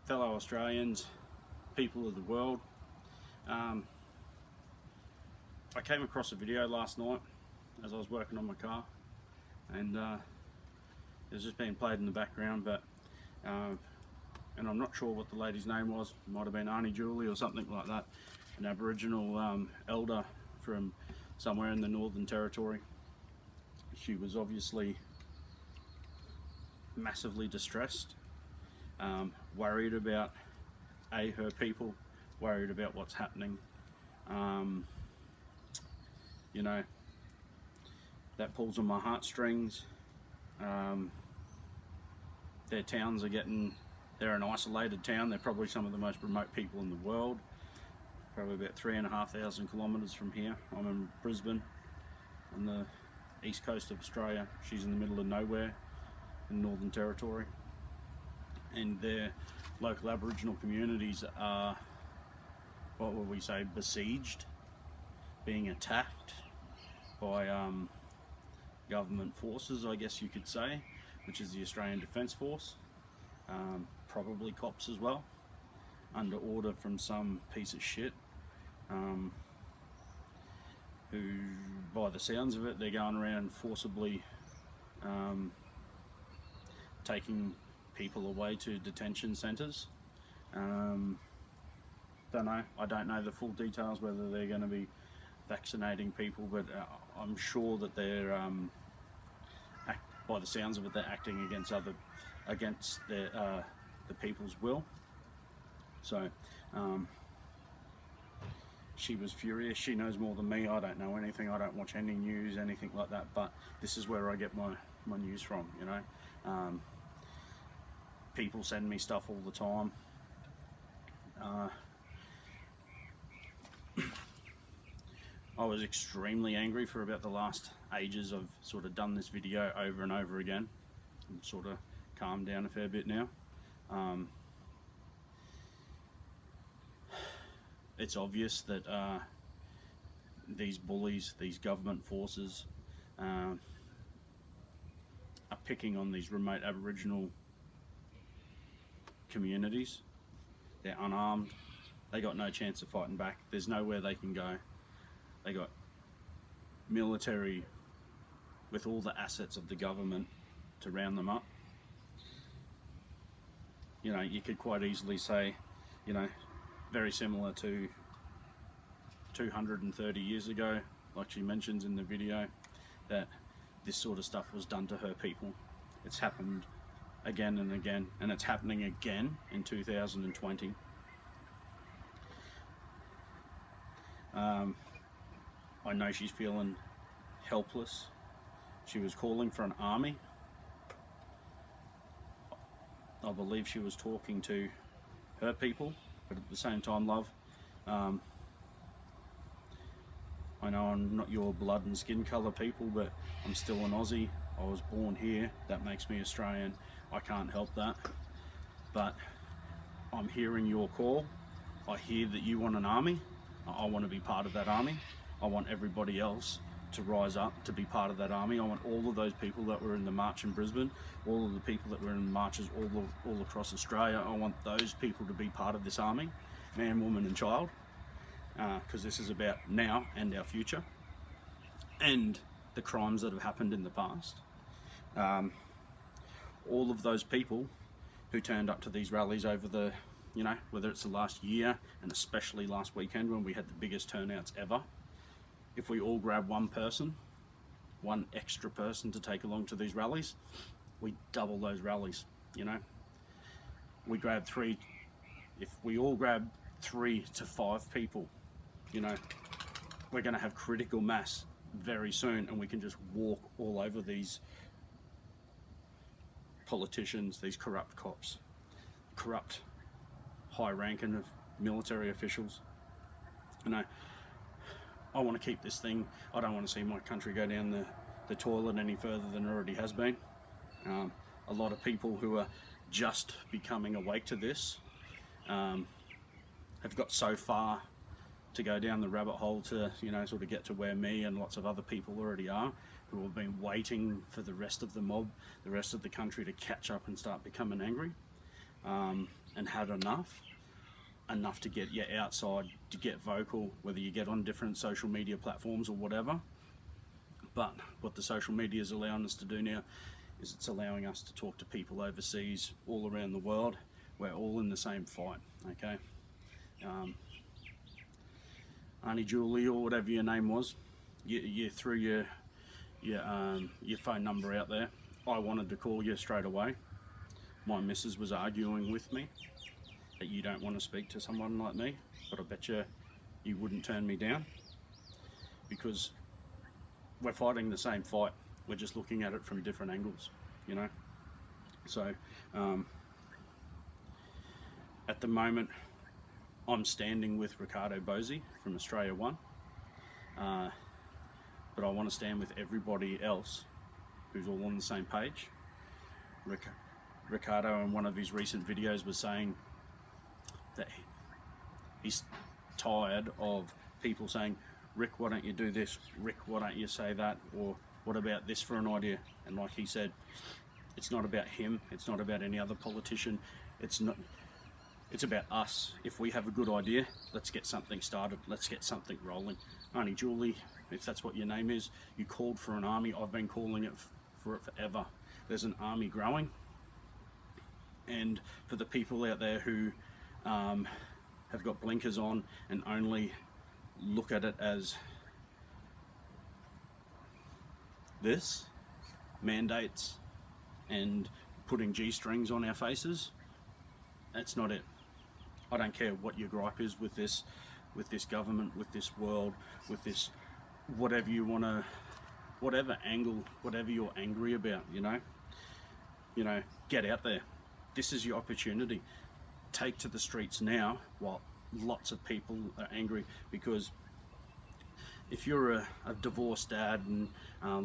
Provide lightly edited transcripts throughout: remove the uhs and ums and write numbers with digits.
fellow Australians, people of the world. I came across a video last night as I was working on my car, and it was just being played in the background, but and I'm not sure what the lady's name was. It might have been Auntie Julie or something like that, an Aboriginal elder from somewhere in the Northern Territory. She was obviously massively distressed, worried about her people, worried about what's happening. You know, that pulls on my heartstrings. Their towns are they're an isolated town. They're probably some of the most remote people in the world. Probably about 3,500 kilometres from here. I'm in Brisbane, on the east coast of Australia. She's in the middle of nowhere in the Northern Territory. And their local Aboriginal communities are, what would we say, besieged, being attacked by government forces, I guess you could say, which is the Australian Defence Force, probably cops as well, under order from some piece of shit, who, by the sounds of it, they're going around forcibly taking people away to detention centres. Don't know. I don't know the full details whether they're going to be vaccinating people, but I'm sure that they're, by the sounds of it, they're acting against the people's will. So she was furious. She knows more than me. I don't know anything. I don't watch any news, anything like that. But this is where I get my news from. You know, people send me stuff all the time. I was extremely angry for about the last ages. I've sort of done this video over and over again. I'm sort of calmed down a fair bit now. It's obvious that these bullies, these government forces, are picking on these remote Aboriginal communities. They're unarmed. They got no chance of fighting back. There's nowhere they can go. They got military with all the assets of the government to round them up. You know, you could quite easily say, you know, very similar to 230 years ago, like she mentions in the video, that this sort of stuff was done to her people. It's happened again and again, and it's happening again in 2020. I know she's feeling helpless. She was calling for an army. I believe she was talking to her people, but at the same time, love, I know I'm not your blood and skin colour people, but I'm still an Aussie. I was born here. That makes me Australian. I can't help that. But I'm hearing your call. I hear that you want an army. I want to be part of that army. I want everybody else to rise up to be part of that army. I want all of those people that were in the march in Brisbane, all of the people that were in marches all across Australia. I want those people to be part of this army, man, woman and child, because this is about now and our future, and the crimes that have happened in the past. All of those people who turned up to these rallies over the, you know, whether it's the last year and especially last weekend when we had the biggest turnouts ever. If we all grab one person, one extra person to take along to these rallies, we double those rallies, you know. We grab three, if we all grab 3 to 5 people, you know, we're going to have critical mass very soon, and we can just walk all over these politicians, these corrupt cops, corrupt high-ranking military officials. You know, I want to keep this thing. I don't want to see my country go down the toilet any further than it already has been. A lot of people who are just becoming awake to this have got so far to go down the rabbit hole to, you know, sort of get to where me and lots of other people already are, who have been waiting for the rest of the mob, the rest of the country to catch up and start becoming angry. and had enough to get you outside, to get vocal, whether you get on different social media platforms or whatever. But what the social media is allowing us to do now is it's allowing us to talk to people overseas, all around the world. We're all in the same fight, okay? Auntie Julie, or whatever your name was, you threw your phone number out there. I wanted to call you straight away. My missus was arguing with me that you don't want to speak to someone like me, but I bet you wouldn't turn me down, because we're fighting the same fight. We're just looking at it from different angles, you know. So at the moment, I'm standing with Ricardo Bosey from Australia One, but I want to stand with everybody else who's all on the same page. Ricardo, in one of his recent videos, was saying that he's tired of people saying, Rick, why don't you do this? Rick, why don't you say that? Or what about this for an idea? And like he said, it's not about him. It's not about any other politician. It's about us. If we have a good idea, let's get something started. Let's get something rolling. Auntie Julie, if that's what your name is, you called for an army. I've been calling it for it forever. There's an army growing. And for the people out there who have got blinkers on and only look at it as this, mandates and putting G-strings on our faces, that's not it. I don't care what your gripe is with this government, with this world, with this whatever you want to, whatever angle, whatever you're angry about, you know, get out there. This is your opportunity. Take to the streets now while lots of people are angry, because if you're a divorced dad and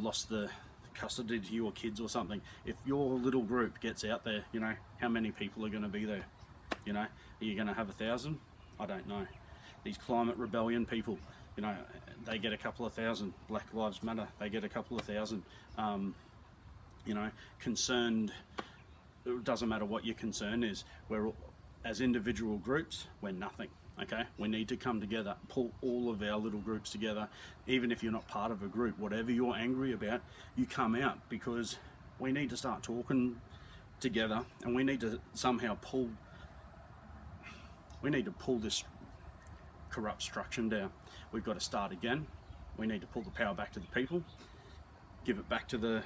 lost the custody to your kids or something, if your little group gets out there, you know, how many people are going to be there? You know, are you going to have 1,000? I don't know. These climate rebellion people, you know, they get a couple of thousand. Black Lives Matter, they get a couple of thousand. You know, concerned, it doesn't matter what your concern is. We're, as individual groups, we're nothing. Okay, we need to come together, pull all of our little groups together. Even if you're not part of a group, whatever you're angry about, you come out, because we need to start talking together, and we need to somehow pull this corrupt structure down. We've got to start again. We need to pull the power back to the people, give it back to the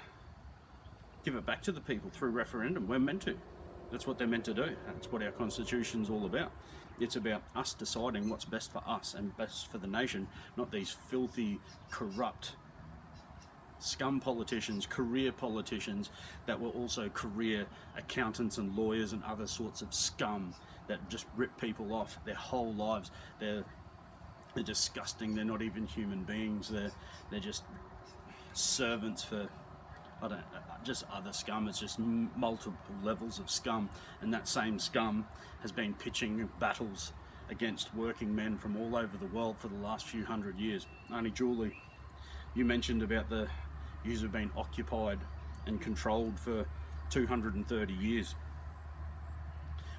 people through referendum. We're meant to. That's what they're meant to do. That's what our Constitution's all about. It's about us deciding what's best for us and best for the nation, not these filthy, corrupt, scum politicians, career politicians that were also career accountants and lawyers and other sorts of scum that just rip people off their whole lives. They're disgusting. They're not even human beings. They're just servants for, just other scum. It's just multiple levels of scum, and that same scum has been pitching battles against working men from all over the world for the last few hundred years. Auntie Julie, you mentioned about yous have been occupied and controlled for 230 years.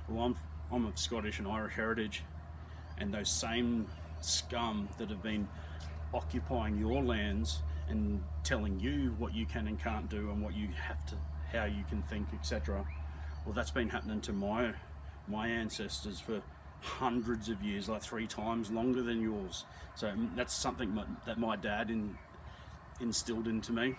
Well, I'm of Scottish and Irish heritage, and those same scum that have been occupying your lands and telling you what you can and can't do and what you have to, how you can think, etc. Well, that's been happening to my ancestors for hundreds of years, like 3 times longer than yours. So that's something that my dad instilled into me.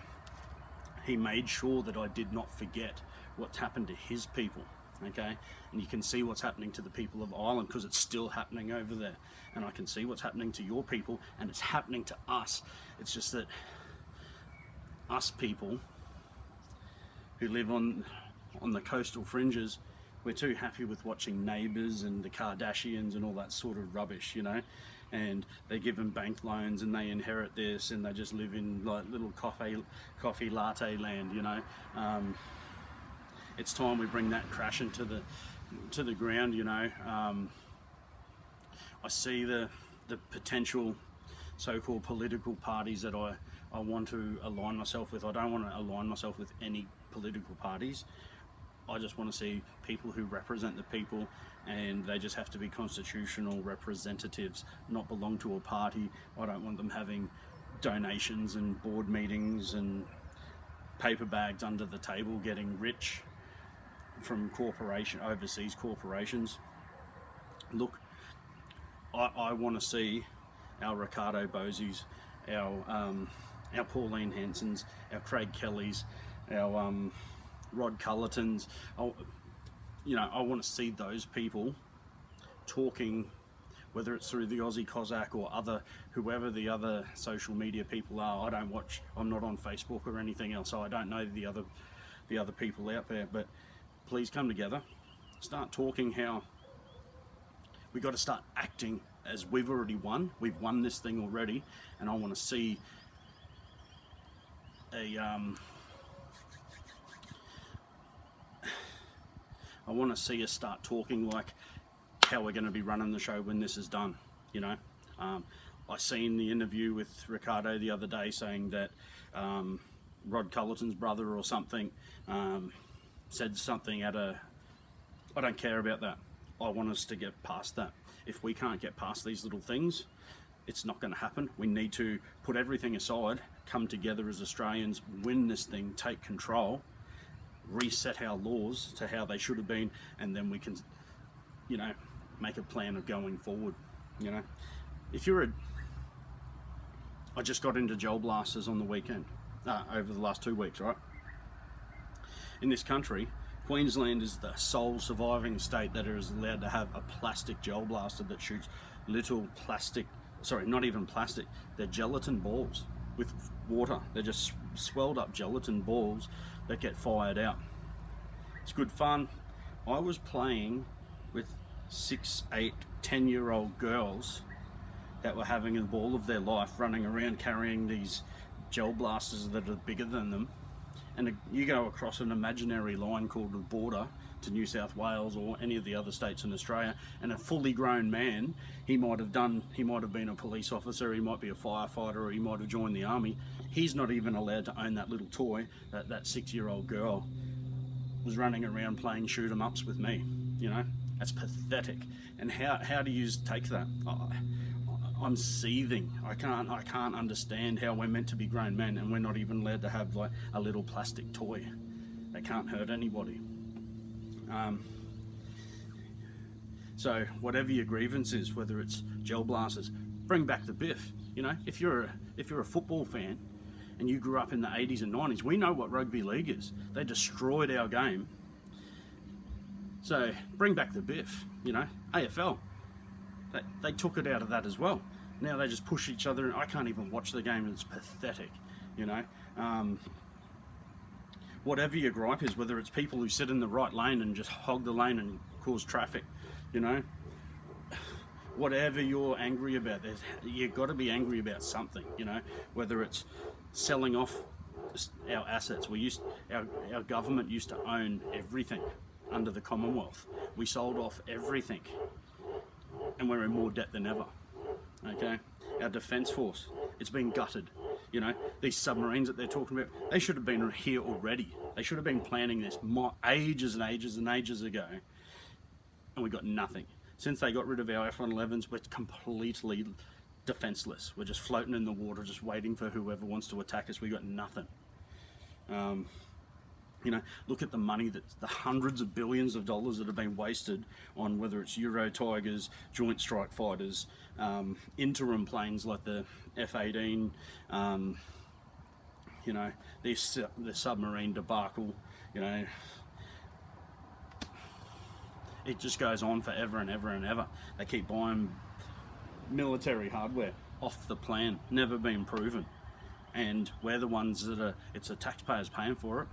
He made sure that I did not forget what's happened to his people. Okay, and you can see what's happening to the people of Ireland, because it's still happening over there, and I can see what's happening to your people, and it's happening to us. It's just that us people who live on the coastal fringes, we're too happy with watching Neighbours and the Kardashians and all that sort of rubbish, you know, and they give them bank loans and they inherit this and they just live in like little coffee latte land, you know. It's time we bring that crashing to the ground, you know. I see the potential so-called political parties that I want to align myself with. I don't want to align myself with any political parties. I just want to see people who represent the people, and they just have to be constitutional representatives, not belong to a party. I don't want them having donations and board meetings and paper bags under the table, getting rich from overseas corporations. Look, I want to see our Ricardo Bosies, our Pauline Hansons, our Craig Kellys, our Rod Cullertons. I want to see those people talking, whether it's through the Aussie Cossack or whoever the other social media people are. I'm not on Facebook or anything else, so I don't know the other people out there. But please come together, start talking how we got to start acting as we've already won. We've won this thing already, and I want to see us start talking like how we're going to be running the show when this is done. I seen the interview with Ricardo the other day saying that Rod Cullerton's brother or something said something I don't care about that. I want us to get past that. If we can't get past these little things, it's not going to happen. We need to put everything aside, come together as Australians, win this thing, take control, reset our laws to how they should have been, and then we can, make a plan of going forward. I just got into gel blasters on the weekend, over the last 2 weeks, right? In this country, Queensland is the sole surviving state that is allowed to have a plastic gel blaster that shoots little not even plastic, they're gelatin balls with water. They're just swelled up gelatin balls that get fired out. It's good fun. I was playing with 6, 8, 10-year-old girls that were having the ball of their life, running around carrying these gel blasters that are bigger than them. And you go across an imaginary line called the border to New South Wales or any of the other states in Australia, and a fully grown man, he might have been a police officer, he might be a firefighter, or he might have joined the army. He's not even allowed to own that little toy. That 6-year-old girl was running around playing shoot 'em ups with me. That's pathetic. And how do you take that? I'm seething. I can't understand how we're meant to be grown men and we're not even allowed to have like a little plastic toy that can't hurt anybody. So whatever your grievance is, whether it's gel blasters, bring back the biff. If you're a football fan and you grew up in the 80s and 90s, we know what rugby league is. They destroyed our game. So bring back the biff. AFL. They took it out of that as well. Now they just push each other, and I can't even watch the game. It's pathetic, Whatever your gripe is, whether it's people who sit in the right lane and just hog the lane and cause traffic, whatever you're angry about, you've got to be angry about something, whether it's selling off our assets. Our government used to own everything under the Commonwealth. We sold off everything, and we're in more debt than ever. Okay, our defence force, it's been gutted. These submarines that they're talking about, they should have been here already. They should have been planning this ages and ages and ages ago, and we got nothing. Since they got rid of our F-111s, we're completely defenceless. We're just floating in the water, just waiting for whoever wants to attack us. We got nothing. Look at the money, the hundreds of billions of dollars that have been wasted on whether it's Euro Tigers, Joint Strike Fighters, interim planes like the F-18, the submarine debacle. It just goes on forever and ever and ever. They keep buying military hardware off the plan, never been proven, and we're the ones it's the taxpayers paying for it.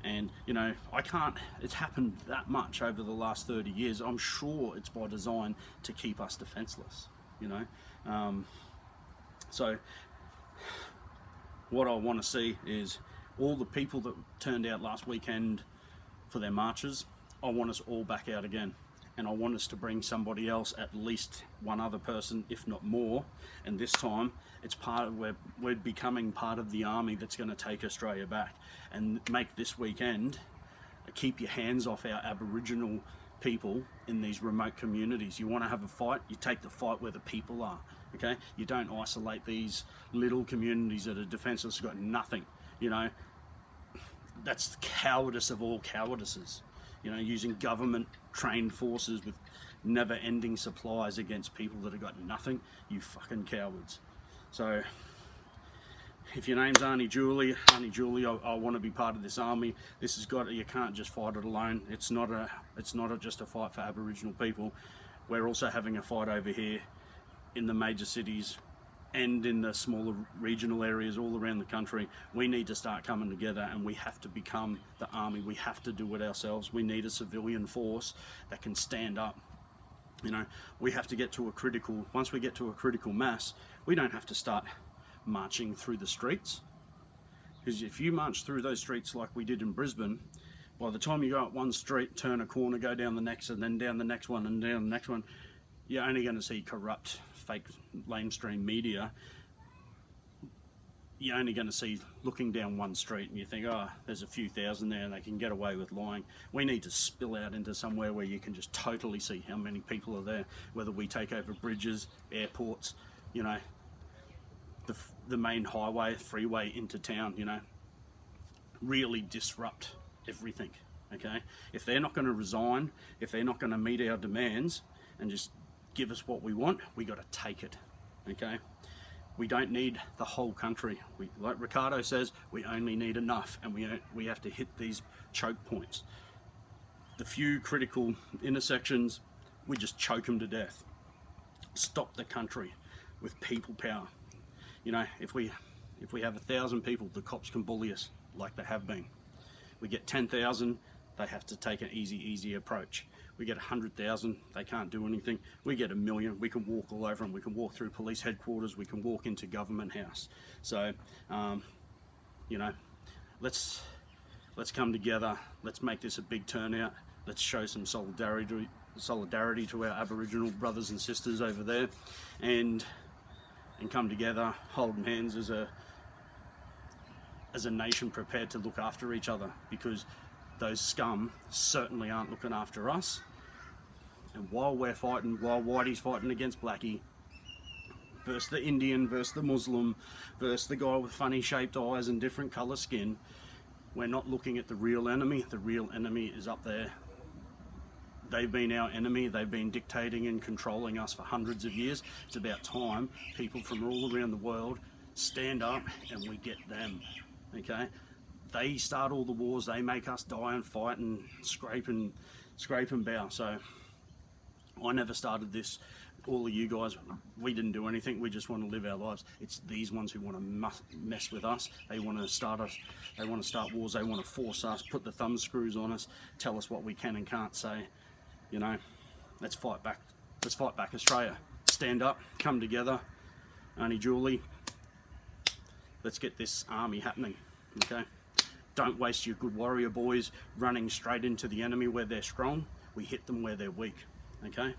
And it's happened that much over the last 30 years. I'm sure it's by design to keep us defenseless, so what I want to see is all the people that turned out last weekend for their marches. I want us all back out again, and I want us to bring somebody else, at least one other person, if not more. And this time it's we're becoming part of the army that's going to take Australia back and make this weekend keep your hands off our Aboriginal people in these remote communities. You want to have a fight, you take the fight where the people are, okay? You don't isolate these little communities that are defenseless, got nothing, you know. That's the cowardice of all cowardices, you know, using government trained forces with never-ending supplies against people that have got nothing. You fucking cowards. So if your name's Auntie Julie, I want to be part of this army. This has got, you can't just fight it alone. It's not just a fight for Aboriginal people. We're also having a fight over here in the major cities and in the smaller regional areas all around the country. We need to start coming together, and we have to become the army. We have to do it ourselves. We need a civilian force that can stand up. You know, we have to get to a critical, once we get to a critical mass, we don't have to start marching through the streets. Because if you march through those streets like we did in Brisbane, by the time you go up one street, turn a corner, go down the next, and then down the next one, and down the next one, you're only going to see corrupt, fake, lamestream media. You're only going to see looking down one street and you think, oh, there's a few thousand there and they can get away with lying. We need to spill out into somewhere where you can just totally see how many people are there, whether we take over bridges, airports, you know, the main highway, freeway into town, you know, really disrupt everything, okay? If they're not going to resign, if they're not going to meet our demands and just give us what we want, we got to take it, okay? We don't need the whole country. Like Ricardo says, we only need enough, and we have to hit these choke points. The few critical intersections, we just choke them to death. Stop the country with people power. You know, if we have 1,000 people, the cops can bully us like they have been. We get 10,000, they have to take an easy approach. We get 100,000, they can't do anything. We get 1 million, we can walk all over them. We can walk through police headquarters, we can walk into Government House. So, you know, let's come together. Let's make this a big turnout. Let's show some solidarity to our Aboriginal brothers and sisters over there, and come together, holding hands as a nation prepared to look after each other, because those scum certainly aren't looking after us. And while we're fighting, while Whitey's fighting against Blackie, versus the Indian, versus the Muslim, versus the guy with funny shaped eyes and different colour skin, we're not looking at the real enemy. The real enemy is up there. They've been our enemy. They've been dictating and controlling us for hundreds of years. It's about time people from all around the world stand up and we get them, okay? They start all the wars. They make us die and fight and scrape and bow. So I never started this. All of you guys, we didn't do anything. We just want to live our lives. It's these ones who want to mess with us. They want to start us. They want to start wars. They want to force us, put the thumb screws on us, tell us what we can and can't say. You know, let's fight back. Let's fight back, Australia. Stand up, come together. Auntie Julie, let's get this army happening, okay? Don't waste your good warrior boys running straight into the enemy where they're strong. We hit them where they're weak, okay?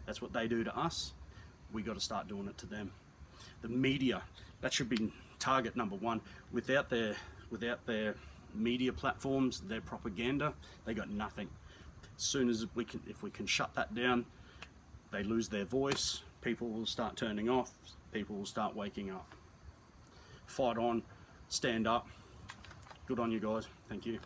That's what they do to us. We got to start doing it to them. The media, that should be target number one. Without their media platforms, their propaganda, they got nothing. As soon as if we can shut that down, they lose their voice. People will start turning off. People will start waking up. Fight on, stand up. Good on you guys. Thank you.